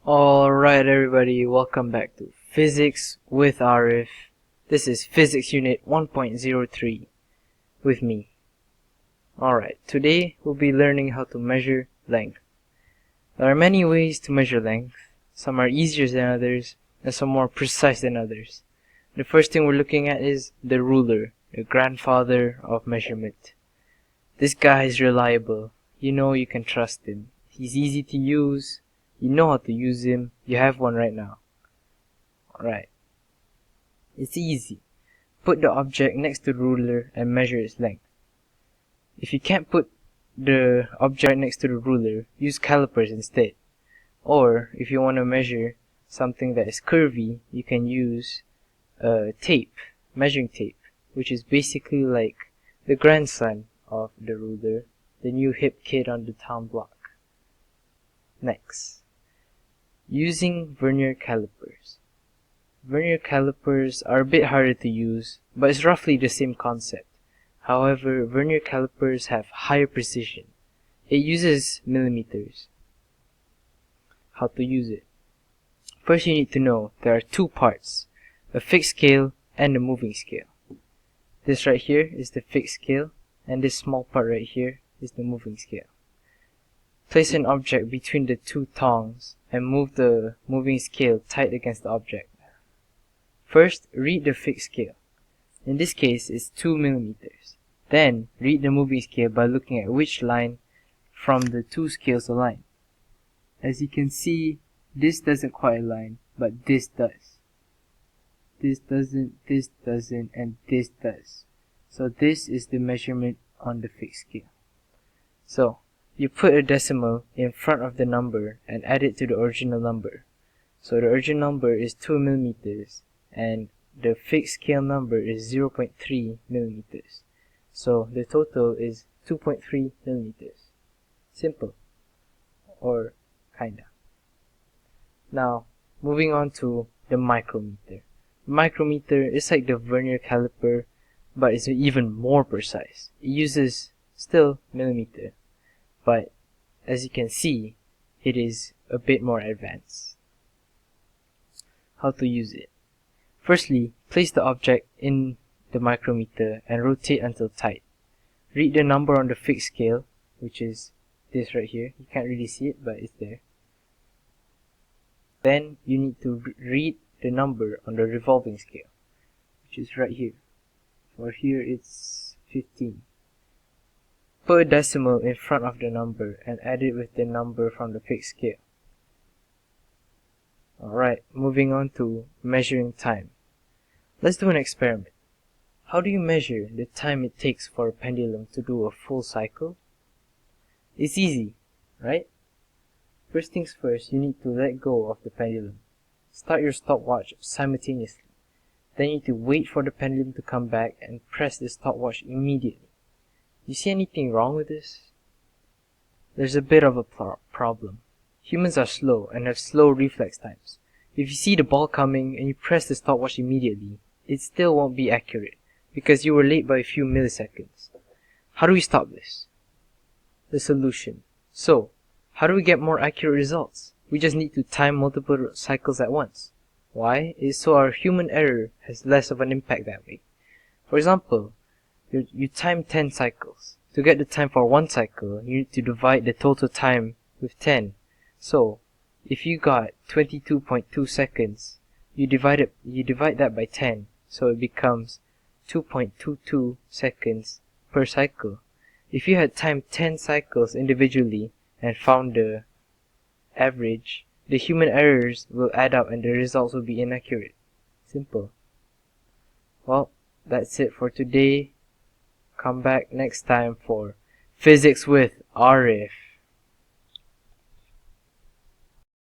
Alright everybody, welcome back to Physics with Arif. This is Physics Unit 1.03 with me. Alright, today we'll be learning how to measure length. There are many ways to measure length. Some are easier than others, and some more precise than others. The first thing we're looking at is the ruler, the grandfather of measurement. This guy is reliable. You know you can trust him. He's easy to use. You know how to use him. You have one right now. Alright. It's easy. Put the object next to the ruler and measure its length. If you can't put the object right next to the ruler, use calipers instead. Or, if you want to measure something that is curvy, you can use tape, measuring tape, which is basically like the grandson of the ruler, the new hip kid on the town block. Next. Using vernier calipers. Vernier calipers are a bit harder to use, but it's roughly the same concept. However, vernier calipers have higher precision. It uses millimeters. How to use it? First, you need to know there are two parts, a fixed scale and a moving scale. This right here is the fixed scale, and this small part right here is the moving scale. Place an object between the two tongs and move the moving scale tight against the object. First, read the fixed scale. In this case, it's 2 millimeters. Then, read the moving scale by looking at which line from the two scales align. As you can see, this doesn't quite align, but this does. This doesn't, and this does. So this is the measurement on the fixed scale. So, you put a decimal in front of the number and add it to the original number. So the original number is 2 millimeters and the fixed scale number is 0.3 millimeters. So the total is 2.3 millimeters. Simple. Or kinda. Now, moving on to the micrometer. The micrometer is like the vernier caliper, but it's even more precise. It uses still millimeter. But, as you can see, it is a bit more advanced. How to use it? Firstly, place the object in the micrometer and rotate until tight. Read the number on the fixed scale, which is this right here. You can't really see it, but it's there. Then, you need to read the number on the revolving scale, which is right here. For here, it's 15. Put a decimal in front of the number and add it with the number from the fixed scale. Alright, moving on to measuring time. Let's do an experiment. How do you measure the time it takes for a pendulum to do a full cycle? It's easy, right? First things first, you need to let go of the pendulum. Start your stopwatch simultaneously. Then you need to wait for the pendulum to come back and press the stopwatch immediately. You see anything wrong with this? There's a bit of a problem. Humans are slow and have slow reflex times. If you see the ball coming and you press the stopwatch immediately, it still won't be accurate because you were late by a few milliseconds. How do we stop this? The solution. So, how do we get more accurate results? We just need to time multiple cycles at once. Why? It's so our human error has less of an impact that way. For example, you time 10 cycles. To get the time for one cycle, you need to divide the total time with 10. So, if you got 22.2 seconds, you divide that by 10. So it becomes 2.22 seconds per cycle. If you had timed 10 cycles individually and found the average, the human errors will add up and the results will be inaccurate. Simple. Well, that's it for today. Come back next time for Physics with Arif.